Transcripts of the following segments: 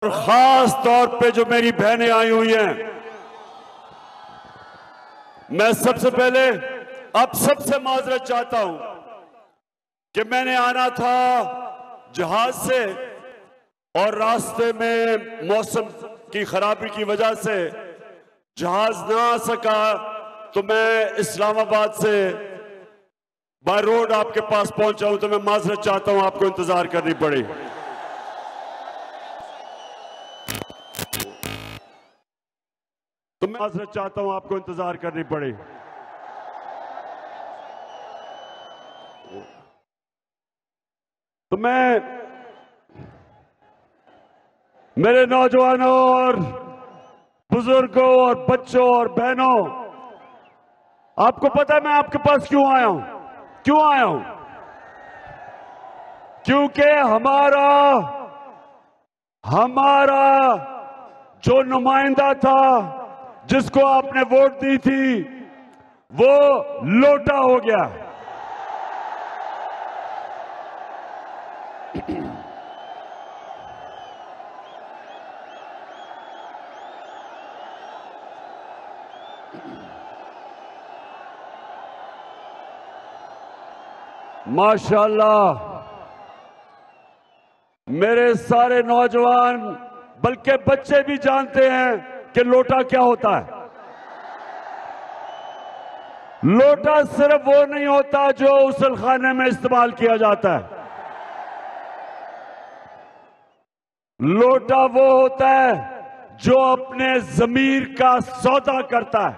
और खास तौर पे जो मेरी बहनें आई हुई हैं, मैं सबसे पहले आप सबसे माजरत चाहता हूं कि मैंने आना था जहाज से और रास्ते में मौसम की खराबी की वजह से जहाज ना आ सका, तो मैं इस्लामाबाद से बाय रोड आपके पास पहुंचा हूं। तो मैं माजरत चाहता हूं, आपको इंतजार करनी पड़ी। तो मैं माजरत चाहता हूं, आपको इंतजार करनी पड़ी। तो मैं मेरे नौजवानों और बुजुर्गों और बच्चों और बहनों, आपको पता है मैं आपके पास क्यों आया हूं? क्यों आया हूं? क्योंकि हमारा जो नुमाइंदा था, जिसको आपने वोट दी थी, वो लोटा हो गया। माशाअल्लाह, मेरे सारे नौजवान बल्कि बच्चे भी जानते हैं कि लोटा क्या होता है। लोटा सिर्फ वो नहीं होता जो गुस्ल खाने में इस्तेमाल किया जाता है। लोटा वो होता है जो अपने ज़मीर का सौदा करता है,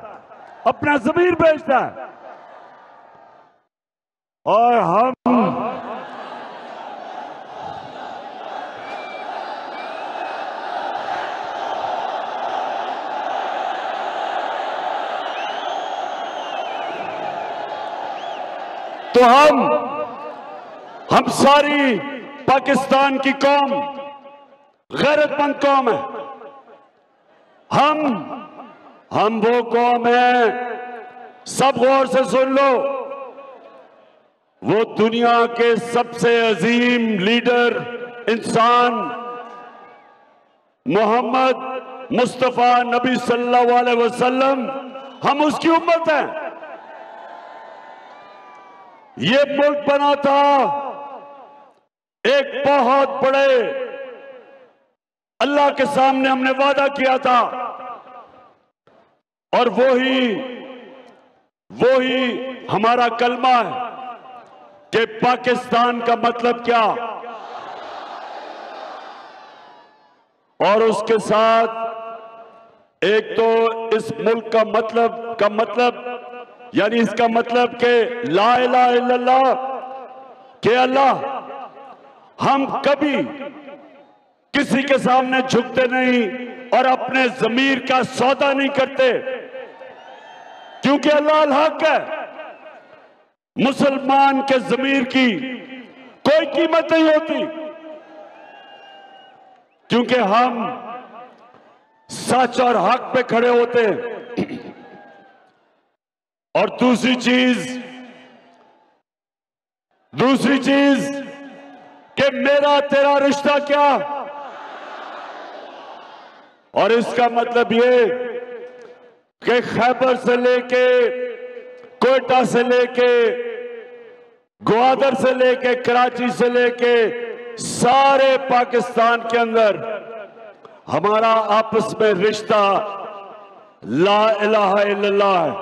अपना ज़मीर बेचता है। और हम सारी पाकिस्तान की कौम गैरतमंद कौम है। हम वो कौम है, सब गौर से सुन लो, वो दुनिया के सबसे अजीम लीडर इंसान मोहम्मद मुस्तफा नबी सल्लल्लाहु अलैहि वसल्लम, हम उसकी उम्मत हैं। ये मुल्क बना था एक बहुत बड़े, अल्लाह के सामने हमने वादा किया था, और वही हमारा कलमा है कि पाकिस्तान का मतलब क्या, और उसके साथ एक तो इस मुल्क का मतलब यानी इसका मतलब कि ला इलाहा इल्लल्लाह, कि अल्लाह, हम कभी किसी के सामने झुकते नहीं और अपने ज़मीर का सौदा नहीं करते, क्योंकि अल्लाह अल हक है। मुसलमान के ज़मीर की कोई कीमत नहीं होती, क्योंकि हम सच और हक पे खड़े होते हैं। और दूसरी चीज कि मेरा तेरा रिश्ता क्या, और इसका मतलब ये कि खैबर से लेके, कोयटा से लेके, ग्वादर से लेके, कराची से लेके, सारे पाकिस्तान के अंदर हमारा आपस में रिश्ता ला इलाहा इल्लल्लाह है।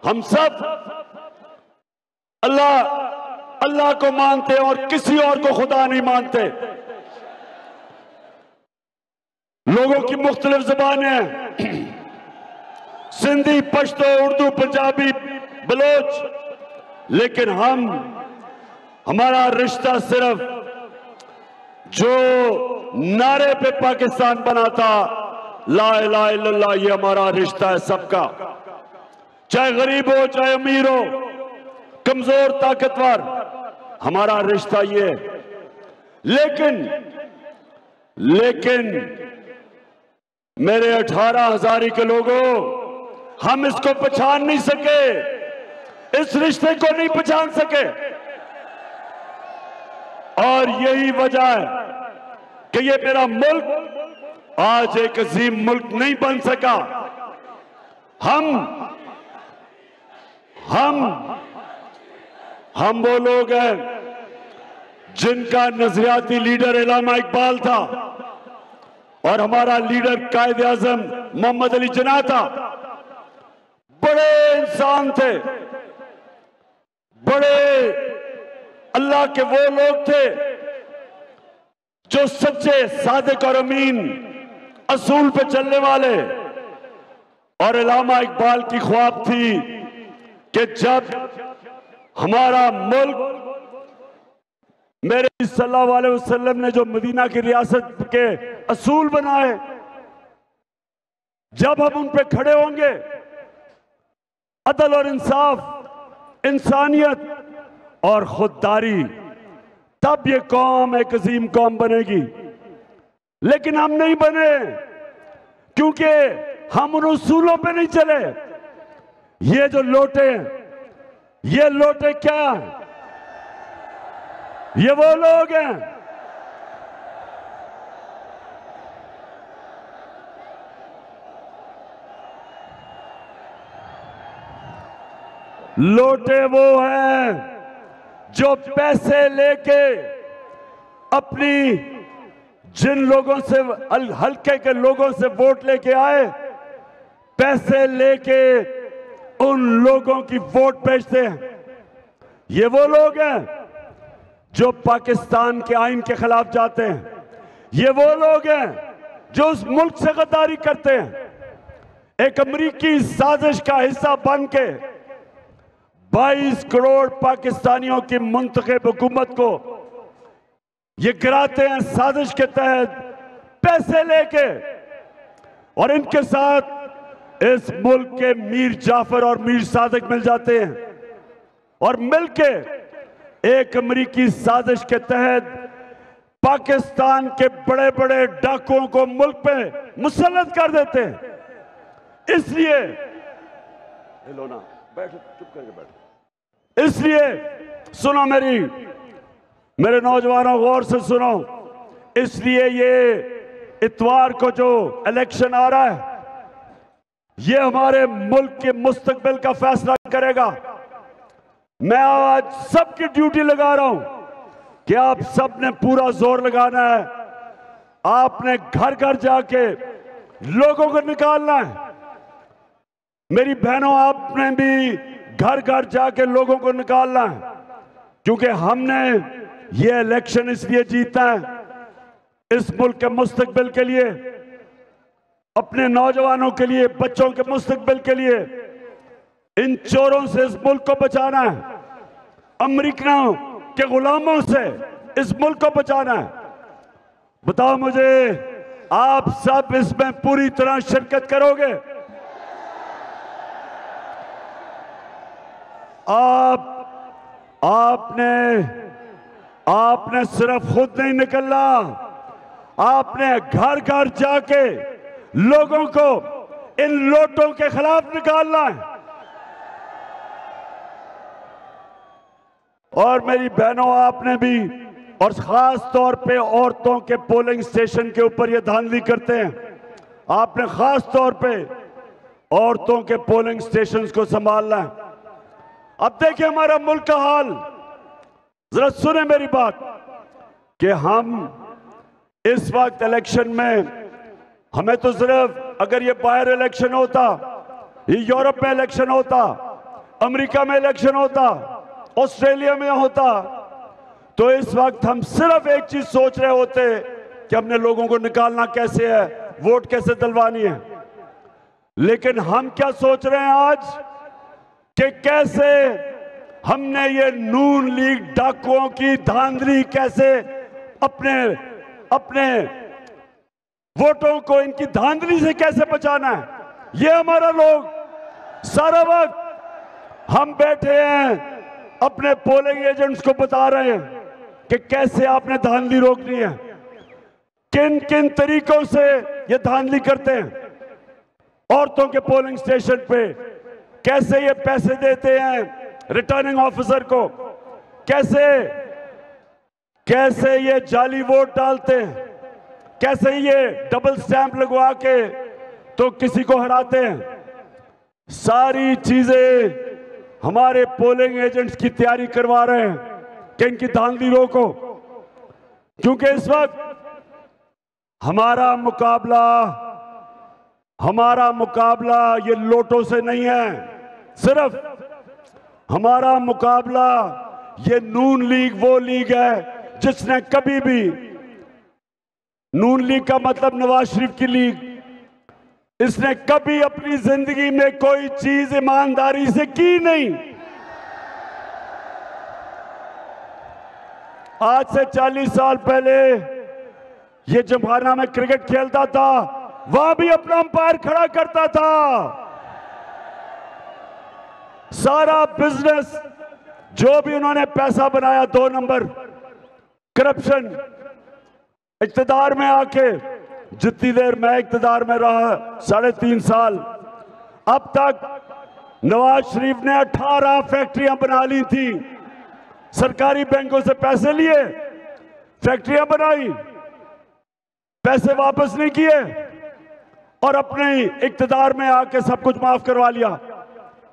हम सब अल्लाह को मानते हैं और किसी और को खुदा नहीं मानते। लोगों की मुख्तलिफ ज़बानें हैं, सिंधी, पश्तो, उर्दू, पंजाबी, बलोच, लेकिन हमारा रिश्ता सिर्फ जो नारे पे पाकिस्तान बना था, ला इलाहा इल्लल्लाह, ये हमारा रिश्ता है सबका, चाहे गरीब हो, चाहे अमीर हो, कमजोर, ताकतवर, हमारा रिश्ता ये है। लेकिन मेरे 18,000 के लोगों, हम इसको पहचान नहीं सके, इस रिश्ते को नहीं पहचान सके। और यही वजह है कि कि ये मेरा मुल्क आज एक अजीम मुल्क नहीं बन सका। हम वो लोग हैं जिनका नजरियाती लीडर इलामा इकबाल था और हमारा लीडर कायद आजम मोहम्मद अली जिन्ना था। बड़े इंसान थे, बड़े अल्लाह के वो लोग थे जो सच्चे, सादिक और अमीन, असूल पे चलने वाले। और इलामा इकबाल की ख्वाब थी कि जब हमारा मुल्क, मेरे सल्लल्लाहु अलैहि वसल्लम ने जो मदीना की रियासत के असूल बनाए, जब हम उन पे खड़े होंगे, अदल और इंसाफ, इंसानियत और खुददारी, तब ये कौम एक अजीम कौम बनेगी। लेकिन हम नहीं बने क्योंकि हम उन उसूलों पे नहीं चले। ये जो लोटे, ये लोटे क्या हैं? ये वो लोग हैं लोटे वो हैं जो पैसे लेके अपनी, जिन लोगों से, हल्के के लोगों से वोट लेके आए, पैसे लेके उन लोगों की वोट बेचते हैं। ये वो लोग हैं जो पाकिस्तान के आइन के खिलाफ जाते हैं। ये वो लोग हैं जो उस मुल्क से गद्दारी करते हैं। एक अमरीकी साजिश का हिस्सा बन के 22 करोड़ पाकिस्तानियों की मुंतखब हुकूमत को ये गिराते हैं साजिश के तहत, पैसे लेके। और इनके साथ इस मुल्क के मीर जाफर और मीर सादिक मिल जाते हैं और मिलके एक अमरीकी साजिश के तहत पाकिस्तान के बड़े बड़े डाकुओं को मुल्क पे मुसल्लत कर देते हैं। इसलिए बैठो, चुप करके बैठो। इसलिए सुनो, मेरे नौजवानों, गौर से सुनो। इसलिए ये इतवार को जो इलेक्शन आ रहा है, ये हमारे मुल्क के मुस्तकबिल का फैसला करेगा। मैं आज सबकी ड्यूटी लगा रहा हूं कि आप सब ने पूरा जोर लगाना है। आपने घर घर जाके लोगों को निकालना है। मेरी बहनों, आपने भी घर घर जाके लोगों को निकालना है, क्योंकि हमने ये इलेक्शन इसलिए जीता है इस मुल्क के मुस्तकबिल के लिए, अपने नौजवानों के लिए, बच्चों के मुस्तकबिल के लिए। इन चोरों से इस मुल्क को बचाना है, अमेरिकनों के गुलामों से इस मुल्क को बचाना है। बताओ मुझे, आप सब इसमें पूरी तरह शिरकत करोगे? आपने सिर्फ खुद नहीं निकलना, आपने घर घर जाके लोगों को इन लोटों के खिलाफ निकालना है। और मेरी बहनों, आपने भी, और खास तौर पे औरतों के पोलिंग स्टेशन के ऊपर ये धांधली करते हैं, आपने खास तौर पे औरतों के पोलिंग स्टेशन को संभालना है। अब देखिए हमारा मुल्क का हाल, जरा सुने मेरी बात, कि हम इस वक्त इलेक्शन में, हमें तो सिर्फ, अगर ये बाहर इलेक्शन होता, ये यूरोप में इलेक्शन होता, अमेरिका में इलेक्शन होता, ऑस्ट्रेलिया में होता, तो इस वक्त हम सिर्फ एक चीज सोच रहे होते कि हमने लोगों को निकालना कैसे है, वोट कैसे दिलवानी है। लेकिन हम क्या सोच रहे हैं आज, कि कैसे हमने ये नून लीग डाकुओं की धांधली, कैसे अपने वोटों को इनकी धांधली से कैसे बचाना है। ये हमारा लोग सारा वक्त हम बैठे हैं, अपने पोलिंग एजेंट्स को बता रहे हैं कि कैसे आपने धांधली रोकनी है, किन किन तरीकों से ये धांधली करते हैं। औरतों के पोलिंग स्टेशन पे कैसे ये पैसे देते हैं रिटर्निंग ऑफिसर को, कैसे ये जाली वोट डालते हैं, कैसे ये डबल स्टैंप लगवा के तो किसी को हराते हैं। सारी चीजें हमारे पोलिंग एजेंट्स की तैयारी करवा रहे हैं कि इनकी धांधली रोको, क्योंकि इस वक्त हमारा मुकाबला ये लोटों से नहीं है। सिर्फ हमारा मुकाबला ये नून लीग वो लीग है जिसने कभी भी, नून लीग का मतलब नवाज शरीफ की लीग, इसने कभी अपनी जिंदगी में कोई चीज ईमानदारी से की नहीं। आज से 40 साल पहले ये जमखाना में क्रिकेट खेलता था, वहां भी अपना अंपायर खड़ा करता था। सारा बिजनेस जो भी उन्होंने पैसा बनाया 2 नंबर करप्शन, इक्तदार में आके, जितनी देर मैं इक्तदार में रहा 3.5 साल, अब तक नवाज शरीफ ने 18 फैक्ट्रियां बना ली थी। सरकारी बैंकों से पैसे लिए, फैक्ट्रियां बनाई, पैसे वापस नहीं किए और अपने इक्तदार में आके सब कुछ माफ करवा लिया।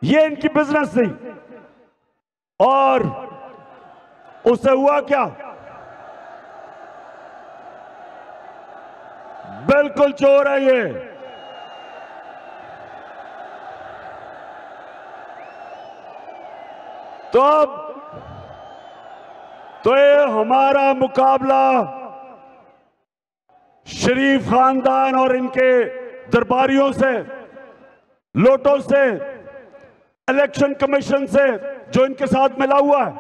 ये इनकी बिजनेस थी। और उससे हुआ क्या? बिल्कुल चोर है ये। तो अब तो ये हमारा मुकाबला शरीफ खानदान और इनके दरबारियों से, लोटों से, इलेक्शन कमीशन से जो इनके साथ मिला हुआ है।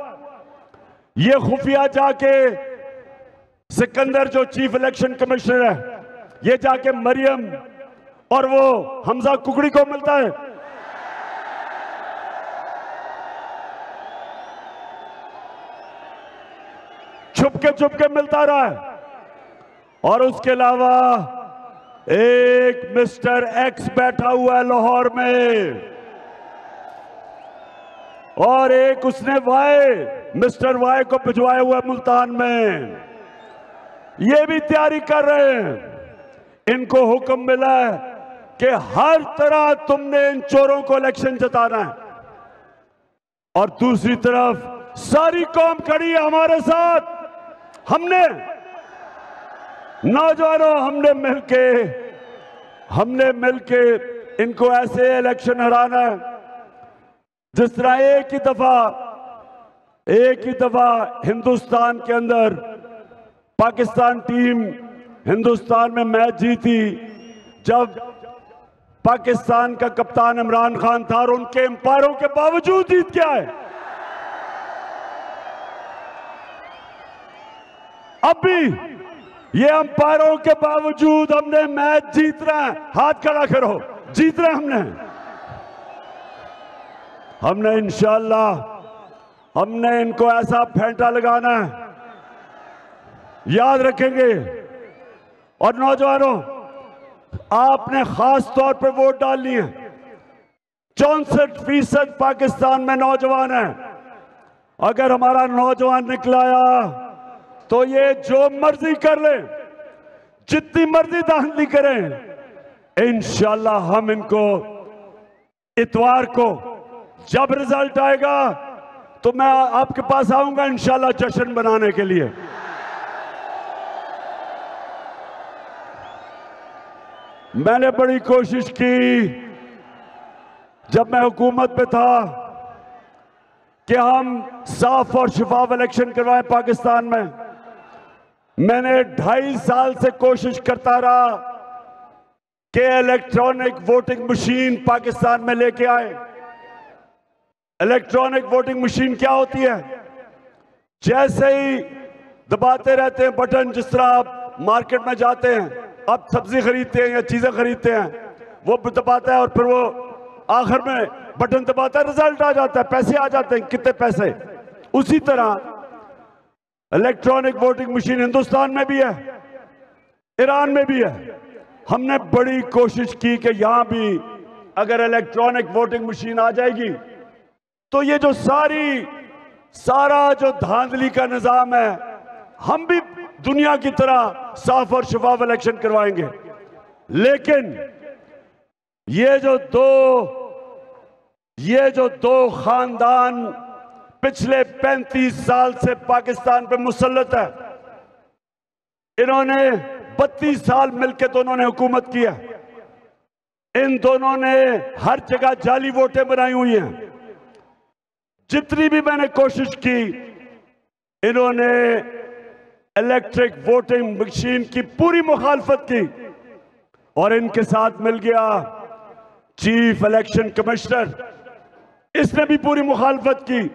ये खुफिया जाके सिकंदर जो चीफ इलेक्शन कमिश्नर है, ये जाके मरियम और वो हमजा कुकड़ी को मिलता है। छुपके मिलता रहा है। और उसके अलावा एक मिस्टर एक्स बैठा हुआ है लाहौर में, और एक उसने मिस्टर वाई को भिजवाया हुआ है मुल्तान में। ये भी तैयारी कर रहे हैं। इनको हुक्म मिला है कि हर तरह तुमने इन चोरों को इलेक्शन जिताना है। और दूसरी तरफ सारी कौम खड़ी है हमारे साथ। हमने नौजवानों, हमने मिलके इनको ऐसे इलेक्शन हराना है जिस तरह एक ही दफा हिंदुस्तान के अंदर पाकिस्तान टीम हिंदुस्तान में मैच जीती, जब पाकिस्तान का कप्तान इमरान खान था और उनके अंपायरों के बावजूद जीत के आए। अब भी ये अंपायरों के बावजूद हमने मैच जीत रहे हैं। हाथ खड़ा करो, जीत रहे हमने इंशाअल्लाह हमने इनको ऐसा फेंटा लगाना है, याद रखेंगे। और नौजवानों, आपने खास तौर पे वोट डालनी है। 64% पाकिस्तान में नौजवान है। अगर हमारा नौजवान निकलाया तो ये जो मर्जी कर ले, जितनी मर्जी धांधली करें, इंशाअल्लाह हम इनको इतवार को जब रिजल्ट आएगा तो मैं आपके पास आऊंगा इंशाअल्लाह जश्न मनाने के लिए। मैंने बड़ी कोशिश की जब मैं हुकूमत में था कि हम साफ और शफाफ इलेक्शन करवाएं पाकिस्तान में। मैंने 2.5 साल से कोशिश करता रहा कि इलेक्ट्रॉनिक वोटिंग मशीन पाकिस्तान में लेके आए। इलेक्ट्रॉनिक वोटिंग मशीन क्या होती है? जैसे ही दबाते रहते हैं बटन, जिस तरह आप मार्केट में जाते हैं, आप सब्जी खरीदते हैं या चीजें खरीदते हैं, वो दबाता है और फिर वो आखिर में बटन दबाता है, रिजल्ट आ जाता है, पैसे आ जाते हैं, कितने पैसे। उसी तरह इलेक्ट्रॉनिक वोटिंग मशीन हिंदुस्तान में भी है, ईरान में भी है। हमने बड़ी कोशिश की कि यहां भी अगर इलेक्ट्रॉनिक वोटिंग मशीन आ जाएगी तो ये जो सारा जो धांधली का निजाम है हम भी दुनिया की तरह साफ और शफाफ इलेक्शन करवाएंगे। लेकिन ये जो दो खानदान पिछले 35 साल से पाकिस्तान पे मुसल्लत है, इन्होंने 32 साल मिलकर दोनों ने हुकूमत की है। इन दोनों ने हर जगह जाली वोटें बनाई हुई हैं। जितनी भी मैंने कोशिश की, इन्होंने इलेक्ट्रिक वोटिंग मशीन की पूरी मुखालफत की और इनके साथ मिल गया चीफ इलेक्शन कमिश्नर, इसने भी पूरी मुखालफत की।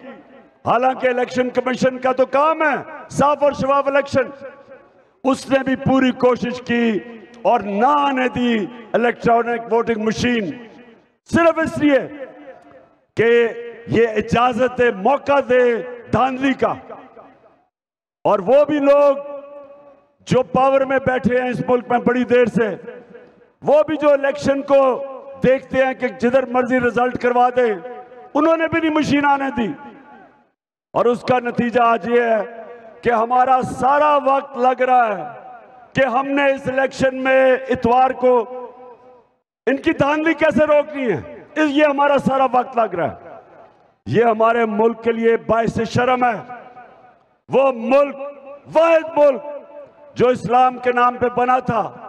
हालांकि इलेक्शन कमीशन का तो काम है साफ और शफाफ इलेक्शन, उसने भी पूरी कोशिश की और ना आने दी इलेक्ट्रॉनिक वोटिंग मशीन, सिर्फ इसलिए कि ये इजाजत दे, मौका दे धांधली का। और वो भी लोग जो पावर में बैठे हैं इस मुल्क में बड़ी देर से, वो भी जो इलेक्शन को देखते हैं कि जिधर मर्जी रिजल्ट करवा दे, उन्होंने भी नहीं मशीन आने दी। और उसका नतीजा आज ये है कि हमारा सारा वक्त लग रहा है कि हमने इस इलेक्शन में इतवार को इनकी धांधली कैसे रोकनी है, ये हमारा सारा वक्त लग रहा है। ये हमारे मुल्क के लिए बाइस शर्म है। वो मुल्क, वाहिद मुल्क जो इस्लाम के नाम पे बना था,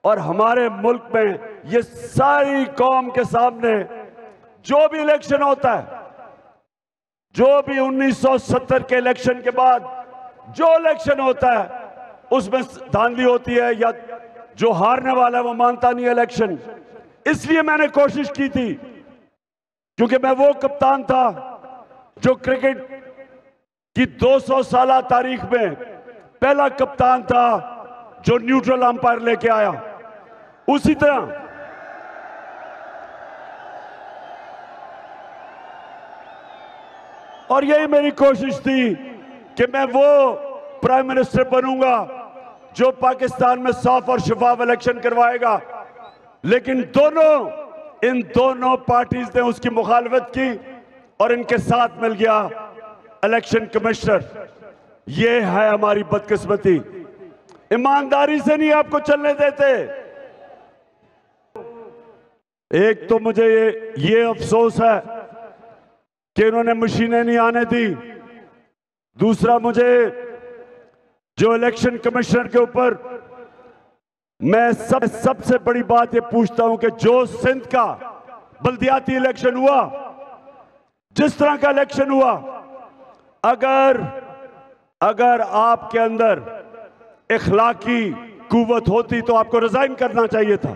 और हमारे मुल्क में ये सारी कौम के सामने जो भी इलेक्शन होता है, जो भी 1970 के इलेक्शन के बाद जो इलेक्शन होता है, उसमें धांधली होती है या जो हारने वाला है वो मानता नहीं है इलेक्शन। इसलिए मैंने कोशिश की थी, क्योंकि मैं वो कप्तान था जो क्रिकेट की 200 साल तारीख में पहला कप्तान था जो न्यूट्रल अंपायर लेके आया। उसी तरह और यही मेरी कोशिश थी कि मैं वो प्राइम मिनिस्टर बनूंगा जो पाकिस्तान में साफ और शफाफ इलेक्शन करवाएगा। लेकिन इन दोनों पार्टीज ने उसकी मुखालफत की और इनके साथ मिल गया इलेक्शन कमिश्नर। ये है हमारी बदकिस्मती। ईमानदारी से नहीं आपको चलने देते। एक तो मुझे ये अफसोस है कि इन्होंने मशीनें नहीं आने दी। दूसरा, मुझे जो इलेक्शन कमिश्नर के ऊपर मैं सबसे बड़ी बात ये पूछता हूं कि जो सिंध का बल्दियाती इलेक्शन हुआ, जिस तरह का इलेक्शन हुआ, अगर आपके अंदर इखलाकी कुव्वत होती तो आपको रिजाइन करना चाहिए था।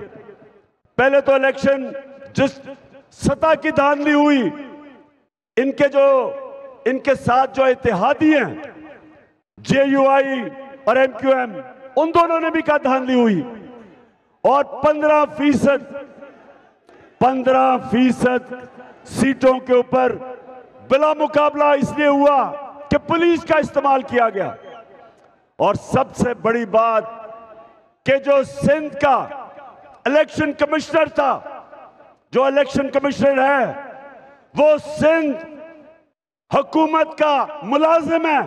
पहले तो इलेक्शन जिस सतह की धांधली हुई, इनके साथ जो इत्तेहादी हैं JUI और MQM, उन दोनों ने भी कहा धांधली हुई। और 15% सीटों के ऊपर बिला मुकाबला इसलिए हुआ कि पुलिस का इस्तेमाल किया गया। और सबसे बड़ी बात कि जो सिंध का इलेक्शन कमिश्नर था, जो इलेक्शन कमिश्नर है, वो सिंध हुकूमत का मुलाजिम है,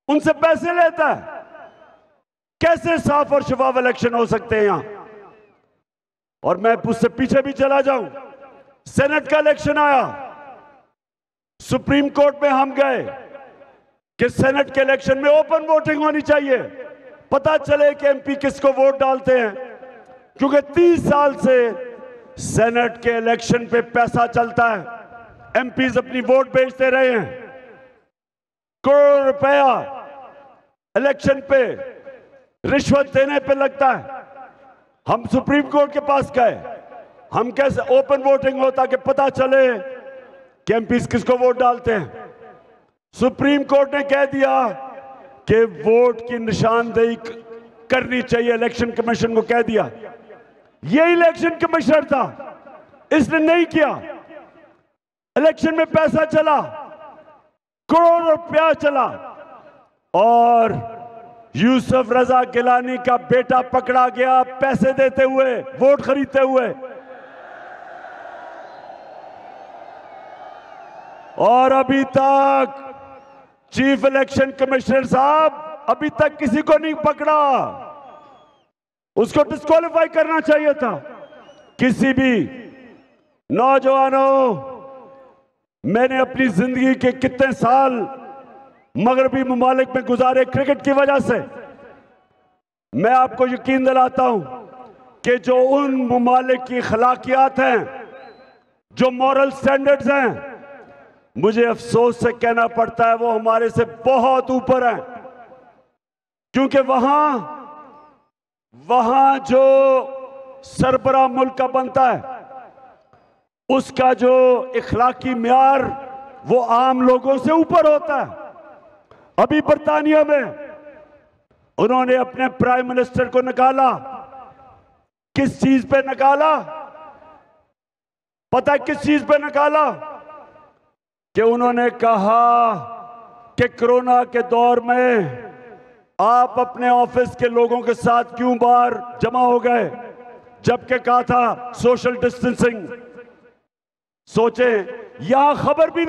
उनसे पैसे लेता है। कैसे साफ और शफाफ इलेक्शन हो सकते हैं यहां? और मैं उससे पीछे भी चला जाऊं, सेनेट का इलेक्शन आया, सुप्रीम कोर्ट में हम गए कि सेनेट के इलेक्शन में ओपन वोटिंग होनी चाहिए, पता चले कि MP किसको वोट डालते हैं। क्योंकि 30 साल से सेनेट के इलेक्शन पे पैसा चलता है, MPs अपनी वोट बेचते रहे हैं। करोड़ रुपया इलेक्शन पे रिश्वत देने पे लगता है। हम सुप्रीम कोर्ट के पास गए, हम कैसे ओपन वोटिंग होता कि पता चले कि MPs किसको वोट डालते हैं। सुप्रीम कोर्ट ने कह दिया कि वोट की निशानदेही करनी चाहिए, इलेक्शन कमीशन को कह दिया। ये इलेक्शन कमिश्नर था, इसने नहीं किया। इलेक्शन में पैसा चला, करोड़ रुपया चला, और यूसुफ रजा गिलानी का बेटा पकड़ा गया पैसे देते हुए, वोट खरीदते हुए। और अभी तक चीफ इलेक्शन कमिश्नर साहब अभी तक किसी को नहीं पकड़ा, उसको डिस्क्वालीफाई करना चाहिए था। किसी भी नौजवानों, मैंने अपनी जिंदगी के कितने साल मगरबी ममालिक में गुजारे क्रिकेट की वजह से। मैं आपको यकीन दिलाता हूं कि जो उन ममालिक की अखलाकियात हैं, जो मॉरल स्टैंडर्ड्स हैं, मुझे अफसोस से कहना पड़ता है वो हमारे से बहुत ऊपर हैं। क्योंकि वहां जो सरबरा मुल्क का बनता है, उसका जो इखलाकी म्यार वो आम लोगों से ऊपर होता है। अभी बर्तानिया में उन्होंने अपने प्राइम मिनिस्टर को निकाला। किस चीज पे निकाला? पता है किस चीज पे निकाला? कि उन्होंने कहा कि कोरोना के दौर में आप अपने ऑफिस के लोगों के साथ क्यों बाहर जमा हो गए, जबकि कहा था सोशल डिस्टेंसिंग। सोचे यहां खबर भी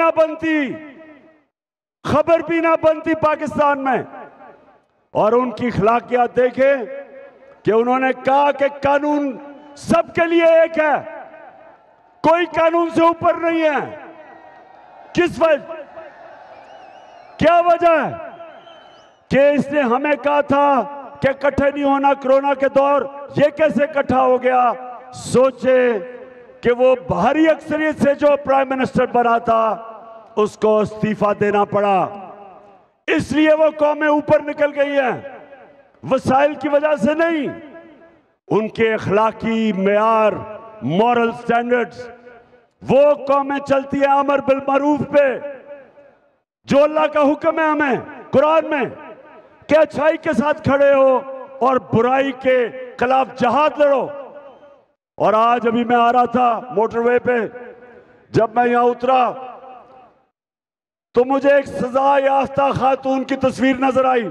ना बनती पाकिस्तान में। और उनकी अखलाकियात देखे कि उन्होंने कहा कि कानून सबके लिए एक है, कोई कानून से ऊपर नहीं है। किस वजह, क्या वजह है कि इसने हमें कहा था कि इकट्ठे नहीं होना कोरोना के दौर, ये कैसे इकट्ठा हो गया? सोचे कि वो भारी अक्सरियत से जो प्राइम मिनिस्टर बना था उसको इस्तीफा देना पड़ा, इसलिए वो कौमें ऊपर निकल गई हैं। वसाइल की वजह से नहीं, उनके अखलाकी मेयार, मॉरल स्टैंडर्ड्स, वो कौमें चलती है अमर बिल मारूफ पे, जो अल्लाह का हुक्म है हमें कुरान में कि अच्छाई के साथ खड़े हो और बुराई के खिलाफ जहाद लड़ो। और आज अभी मैं आ रहा था मोटरवे पे, जब मैं यहां उतरा तो मुझे एक सजा याफ्ता खातून की तस्वीर नजर आई।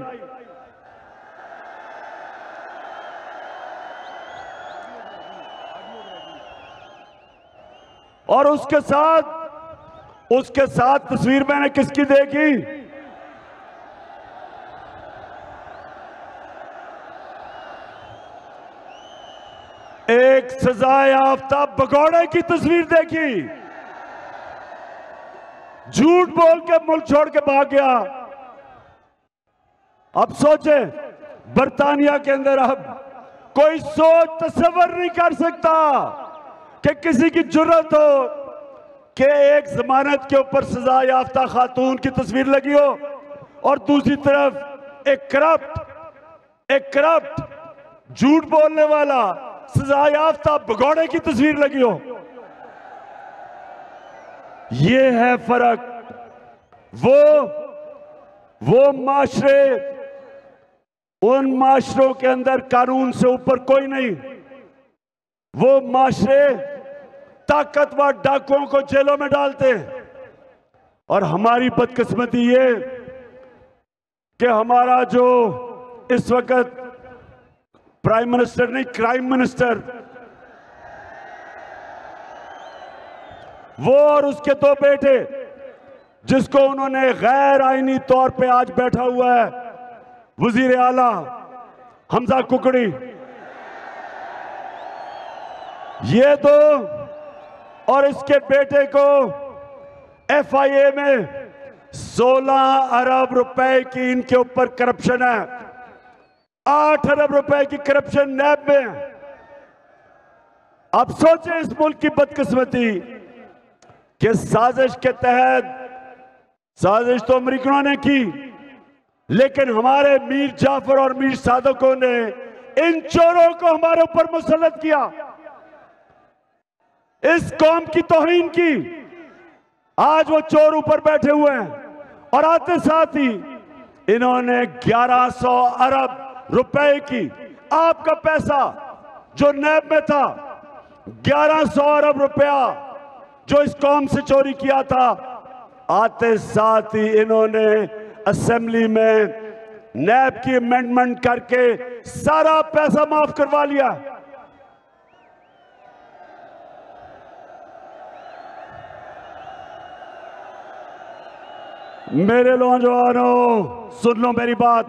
और उसके साथ तस्वीर मैंने किसकी देखी? एक सजा याफ्ता भगौड़े की तस्वीर देखी। झूठ बोल के मुल्क छोड़ के भाग गया। अब सोचे बर्तानिया के अंदर अब कोई सोच तस्वर नहीं कर सकता कि किसी की जुर्रत हो कि एक जमानत के ऊपर सजा याफ्ता खातून की तस्वीर लगी हो और दूसरी तरफ एक करप्ट झूठ बोलने वाला सजा याफ्ता भगौड़े की तस्वीर लगी हो। ये है फर्क। वो माशरे, उन माशरों के अंदर कानून से ऊपर कोई नहीं। वो माशरे ताकतवर डाकुओं को जेलों में डालते हैं। और हमारी बदकिस्मती ये कि हमारा जो इस वक्त प्राइम मिनिस्टर नहीं, क्राइम मिनिस्टर, वो और उसके दो बेटे, जिसको उन्होंने गैर आईनी तौर पे आज बैठा हुआ है वजीर आला हमजा कुकड़ी, ये दो और इसके बेटे को FIA में 16 अरब रुपए की इनके ऊपर करप्शन है। 8 अरब रुपए की करप्शन नैब में। अब सोचे इस मुल्क की बदकिस्मती कि साजिश के तहत, साजिश तो अमेरिकनों ने की, लेकिन हमारे मीर जाफर और मीर सादकों ने इन चोरों को हमारे ऊपर मुसल्लत किया, इस कौम की तौहीन की। आज वो चोर ऊपर बैठे हुए हैं और आते साथ ही इन्होंने 1100 अरब रुपए की आपका पैसा जो नैब में था, 1100 अरब रुपया जो इस कौम से चोरी किया था, आते साथ ही इन्होंने असेंबली में नैब की अमेंडमेंट करके सारा पैसा माफ करवा लिया। मेरे नौजवानों, सुन लो मेरी बात।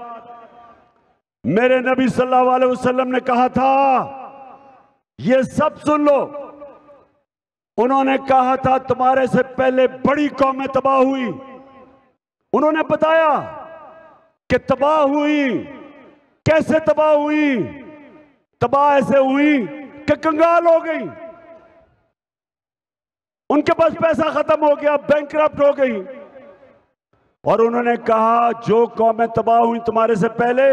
मेरे नबी सल्लल्लाहु अलैहि वसल्लम ने कहा था, ये सब सुन लो। उन्होंने कहा था तुम्हारे से पहले बड़ी कौमें तबाह हुई। उन्होंने बताया कि तबाह हुई, कैसे तबाह हुई? तबाह ऐसे हुई कि कंगाल हो गई, उनके पास पैसा खत्म हो गया, बैंकरप्ट हो गई। और उन्होंने कहा जो कौमें तबाह हुई तुम्हारे से पहले,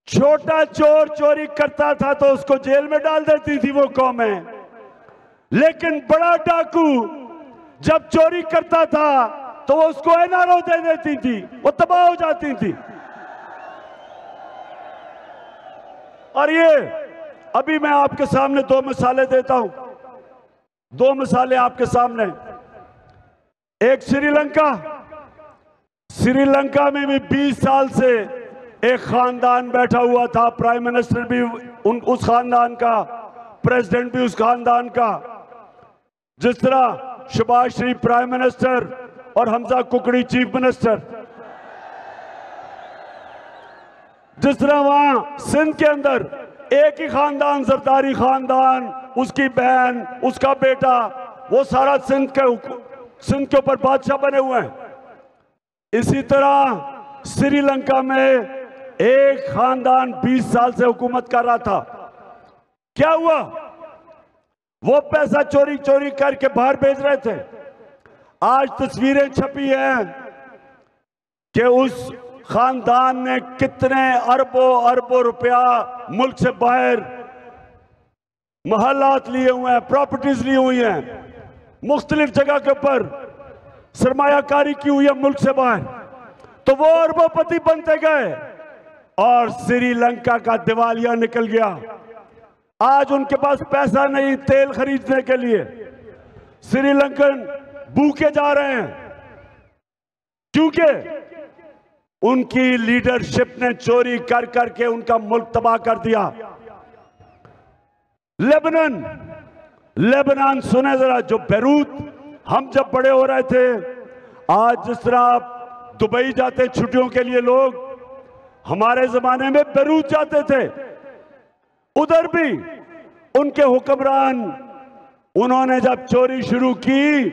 छोटा चोर चोरी करता था तो उसको जेल में डाल देती थी वो कौमें, लेकिन बड़ा डाकू जब चोरी करता था तो वो उसको एनआरओ दे देती थी, वो तबाह हो जाती थी। और ये अभी मैं आपके सामने दो मिसालें देता हूं, दो मिसालें आपके सामने। एक श्रीलंका, श्रीलंका में भी 20 साल से एक खानदान बैठा हुआ था, प्राइम मिनिस्टर भी उस खानदान का, प्रेसिडेंट भी उस खानदान का। जिस तरह शहबाज शरीफ प्राइम मिनिस्टर और हमजा कुकड़ी चीफ मिनिस्टर, जिस तरह वहां सिंध के अंदर एक ही खानदान, जरदारी खानदान, उसकी बहन, उसका बेटा, वो सारा सिंध के ऊपर बादशाह बने हुए हैं। इसी तरह श्रीलंका में एक खानदान 20 साल से हुकूमत कर रहा था। क्या हुआ? वो पैसा चोरी चोरी करके बाहर भेज रहे थे। आज तस्वीरें छपी हैं कि उस खानदान ने कितने अरबों अरबों रुपया मुल्क से बाहर महलात लिए हुए हैं, प्रॉपर्टीज ली हुई हैं, मुख्तलिफ जगह के ऊपर सरमायाकारी की हुई है मुल्क से बाहर। तो वो अरबोपति बनते गए और श्रीलंका का दिवालिया निकल गया। आज उनके पास पैसा नहीं तेल खरीदने के लिए। श्रीलंकन भूखे जा रहे हैं क्योंकि उनकी लीडरशिप ने चोरी कर करके उनका मुल्क तबाह कर दिया। लेबनान सुने जरा, जो बैरूत, हम जब बड़े हो रहे थे, आज जिस तरह आप दुबई जाते छुट्टियों के लिए लोग, हमारे जमाने में बैरूत जाते थे। उधर भी उनके हुक्मरान, उन्होंने जब चोरी शुरू की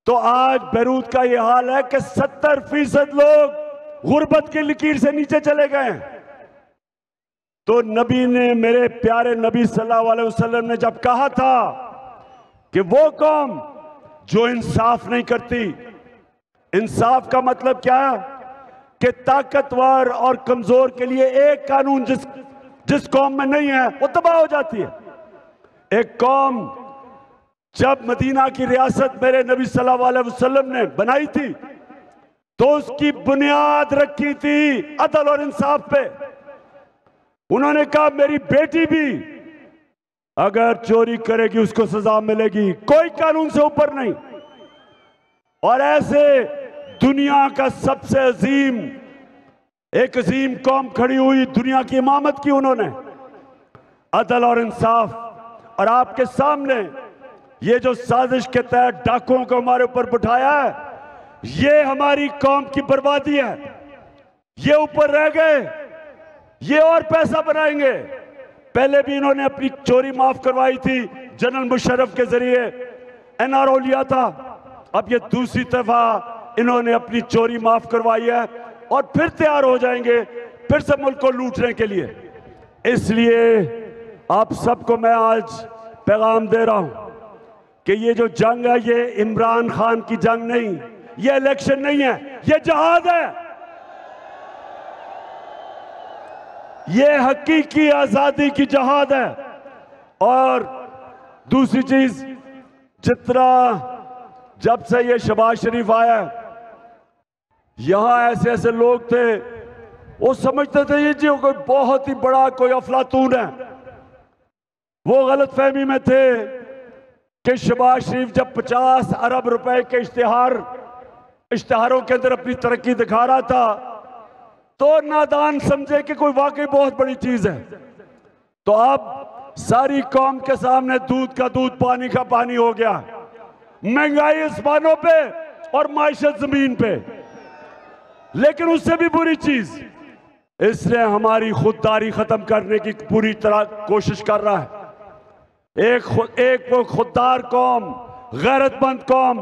तो आज बैरूत का यह हाल है कि 70% लोग गुर्बत की लकीर से नीचे चले गए। तो नबी ने, मेरे प्यारे नबी सल्लल्लाहु अलैहि वसल्लम ने जब कहा था कि वो कौम जो इंसाफ नहीं करती, इंसाफ का मतलब क्या कि ताकतवर और कमजोर के लिए एक कानून जिस कौम में नहीं है वो तबाह हो जाती है। एक कौम जब मदीना की रियासत मेरे नबी सल्लल्लाहु अलैहि वसल्लम ने बनाई थी तो उसकी बुनियाद रखी थी अदल और इंसाफ पे। उन्होंने कहा मेरी बेटी भी अगर चोरी करेगी उसको सजा मिलेगी, कोई कानून से ऊपर नहीं। और ऐसे दुनिया का सबसे अजीम, एक अजीम कौम खड़ी हुई, दुनिया की इमामत की उन्होंने, अदल और इंसाफ। और आपके सामने ये जो साजिश के तहत डाकुओं को हमारे ऊपर बिठाया है, ये हमारी कौम की बर्बादी है। ये ऊपर रह गए, ये और पैसा बनाएंगे। पहले भी इन्होंने अपनी चोरी माफ करवाई थी, जनरल मुशर्रफ के जरिए एनआरओ लिया था। अब ये दूसरी दफा इन्होंने अपनी चोरी माफ करवाई है और फिर तैयार हो जाएंगे फिर से मुल्क को लूटने के लिए। इसलिए आप सबको मैं आज पैगाम दे रहा हूं कि ये जो जंग है ये इमरान खान की जंग नहीं, ये इलेक्शन नहीं है, ये जहाद है। ये हकीकी आजादी की जहाद है। और दूसरी चीज, जितना जब से ये शहबाज शरीफ आया, यहां ऐसे ऐसे लोग थे वो समझते थे ये जी कोई बहुत ही बड़ा कोई अफलातून है। वो गलत फहमी में थे कि शहबाज शरीफ जब 50 अरब रुपए के इश्तिहारों के अंदर अपनी तरक्की दिखा रहा था तो नादान समझे कि कोई वाकई बहुत बड़ी चीज है। तो अब सारी कौम के सामने दूध का दूध पानी का पानी हो गया। महंगाई आसमानों पे और माइशत जमीन पे। लेकिन उससे भी बुरी चीज इसने हमारी खुददारी खत्म करने की पूरी तरह कोशिश कर रहा है। एक वो खुददार कौम, गैरतमंद कौम,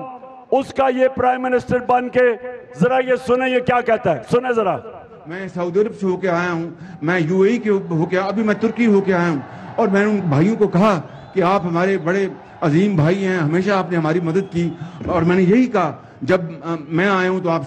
उसका ये प्राइम मिनिस्टर बन के जरा ये सुने ये क्या कहता है, सुने जरा। मैं सऊदी अरब से होके आया हूँ, मैं यूएई के होके, अभी मैं तुर्की होके आया हूँ, और मैंने उन भाइयों को कहा कि आप हमारे बड़े अजीम भाई हैं, हमेशा आपने हमारी मदद की। और मैंने यही कहा, जब मैं आया हूँ तो आप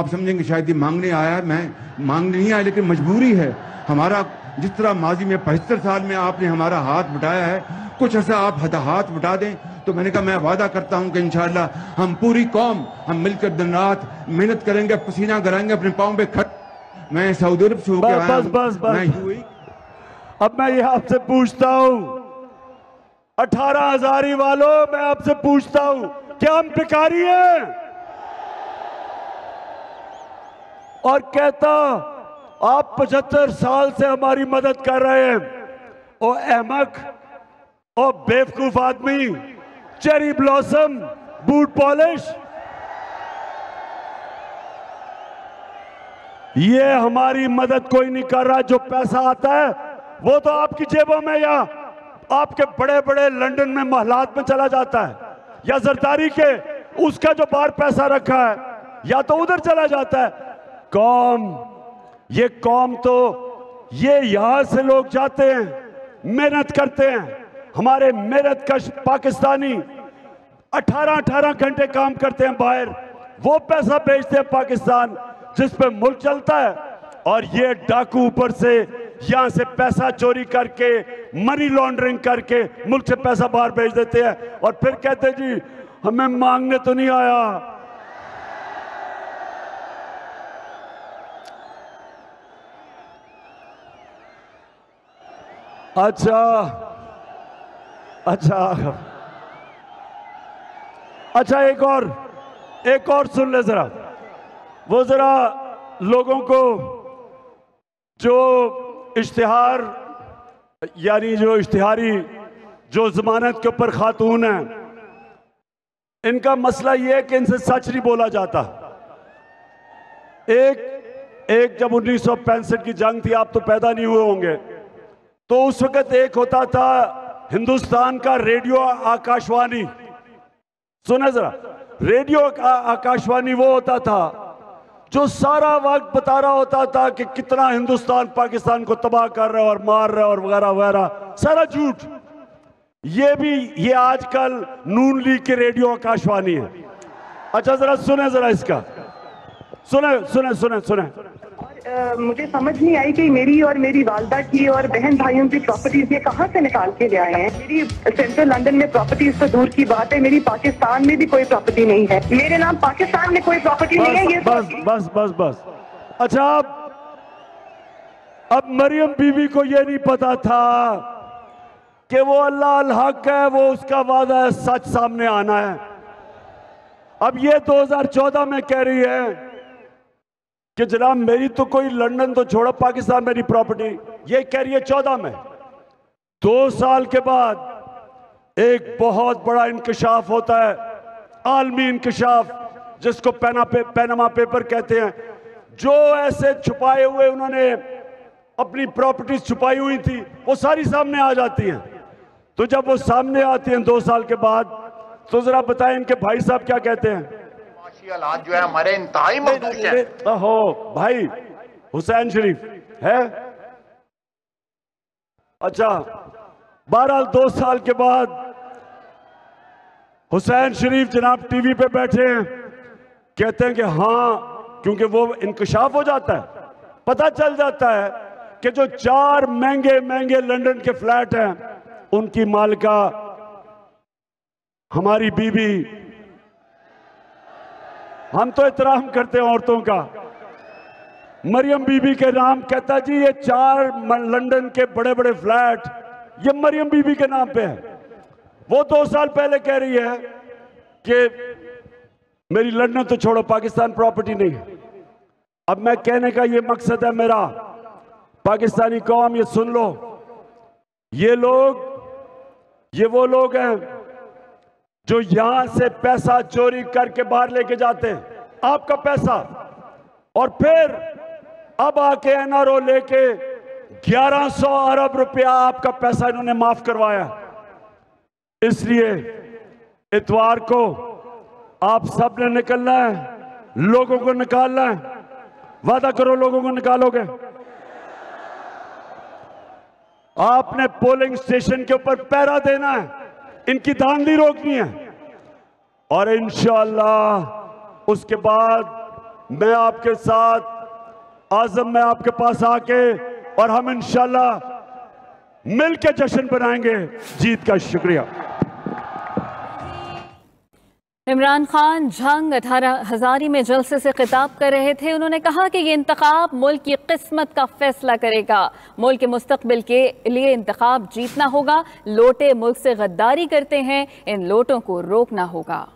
समझेंगे शायद ये मांगने आया है, मैं मांगने नहीं आया, लेकिन मजबूरी है हमारा। जिस तरह माजी में 75 साल में आपने हमारा हाथ बटाया है, कुछ ऐसा आप हाथ बटा दें। तो मैंने कहा मैं वादा करता हूं कि इंशाअल्लाह हम पूरी कौम हम मिलकर दिन रात मेहनत करेंगे, पसीना गराएंगे, अपने पाँव पे खट। मैं सऊदी अरब से होकर आया हूं, मैं यूएई। अब मैं ये आपसे पूछता हूं, 18 हजारी वालों, मैं आपसे पूछता हूं, क्या हम भिखारी हैं? और कहता आप 75 साल से हमारी मदद कर रहे हैं। ओ अहमक, ओ बेवकूफ आदमी, चेरी ब्लॉसम, बूट पॉलिश, ये हमारी मदद कोई नहीं कर रहा। जो पैसा आता है वो तो आपकी जेबों में या आपके बड़े बड़े लंदन में महलात में चला जाता है, या जरदारी के उसका जो बाहर पैसा रखा है या तो उधर चला जाता है। ये कौम तो ये यहां से लोग जाते हैं, मेहनत करते हैं, हमारे मेहनत कश पाकिस्तानी 18-18 घंटे काम करते हैं बाहर, वो पैसा भेजते हैं पाकिस्तान जिस पे मुल्क चलता है। और ये डाकू ऊपर से यहां से पैसा चोरी करके, मनी लॉन्ड्रिंग करके मुल्क से पैसा बाहर भेज देते हैं और फिर कहते जी हमें मांगने तो नहीं आया। अच्छा एक और सुन ले जरा। वो जरा लोगों को जो इश्तिहार यानी जो इश्तिहारी जो जमानत के ऊपर खातून हैं, इनका मसला ये है कि इनसे सच नहीं बोला जाता। एक जब 1965 की जंग थी, आप तो पैदा नहीं हुए होंगे, तो उस वक्त एक होता था हिंदुस्तान का रेडियो आकाशवाणी। सुने जरा, रेडियो आकाशवाणी वो होता था जो सारा वक्त बता रहा होता था कि कितना हिंदुस्तान पाकिस्तान को तबाह कर रहा है और मार रहा है और वगैरह वगैरह, सारा झूठ। ये आजकल नून लीग के रेडियो आकाशवाणी है। अच्छा जरा सुने जरा इसका, सुने। मुझे समझ नहीं आई कि मेरी और मेरी वालदा की और बहन भाइयों की प्रॉपर्टीज ये कहाँ से निकाल के ले आए हैं। मेरी सेंट्रल लंदन में प्रॉपर्टीज तो दूर की बात है, मेरी पाकिस्तान में भी कोई प्रॉपर्टी नहीं है। मेरे नाम पाकिस्तान में कोई प्रॉपर्टी नहीं है। ये बस। अच्छा, अब मरियम बीवी को ये नहीं पता था कि वो अल्लाह अल हक है, वो उसका वादा है, सच सामने आना है। अब ये 2014 में कह रही है कि जनाब मेरी तो कोई लंदन तो छोड़ो, पाकिस्तान मेरी प्रॉपर्टी, ये कह रही है 14 में। 2 साल के बाद एक बहुत बड़ा इंकशाफ होता है, आलमी इंकशाफ, जिसको पैनामा पेपर कहते हैं। जो ऐसे छुपाए हुए उन्होंने अपनी प्रॉपर्टीज छुपाई हुई थी, वो सारी सामने आ जाती हैं। तो जब वो सामने आती हैं 2 साल के बाद, तो जरा बताएं इनके भाई साहब क्या कहते हैं। हालात जो है हमारे इंतहाई मजबूत है। हो भाई हुसैन शरीफ है। अच्छा, बहरहाल 2 साल के बाद हुसैन शरीफ जनाब टीवी पे बैठे हैं, कहते हैं कि हाँ, क्योंकि वो इंकशाफ हो जाता है, पता चल जाता है कि जो 4 महंगे लंदन के फ्लैट हैं, उनकी मालिका हमारी बीबी। हम तो एहतराम करते हैं औरतों का, मरियम बीबी के नाम कहता जी ये 4 लंदन के बड़े बड़े फ्लैट ये मरियम बीबी के नाम पे है। वो 2 साल पहले कह रही है कि मेरी लंदन तो छोड़ो, पाकिस्तान प्रॉपर्टी नहीं है। अब मैं कहने का ये मकसद है मेरा, पाकिस्तानी कौम ये सुन लो, ये वो लोग हैं जो यहां से पैसा चोरी करके बाहर लेके जाते हैं, आपका पैसा, और फिर अब आके एनआरओ लेके 1100 अरब रुपया आपका पैसा इन्होंने माफ करवाया। इसलिए इतवार को आप सब ने निकलना है, लोगों को निकालना है। वादा करो लोगों को निकालोगे। आपने पोलिंग स्टेशन के ऊपर पहरा देना है, इनकी धांधली रोकनी है, और इंशाअल्लाह उसके बाद मैं आपके साथ आज़म में आपके पास आके और हम इंशाअल्लाह मिलकर जश्न बनाएंगे जीत का। शुक्रिया। इमरान खान जंग 18 हज़ारी में जलसे से खिताब कर रहे थे। उन्होंने कहा कि ये इंतखाब मुल्क की किस्मत का फैसला करेगा। मुल्क के मुस्तकबिल के लिए इंतखाब जीतना होगा। लोटे मुल्क से गद्दारी करते हैं, इन लोटों को रोकना होगा।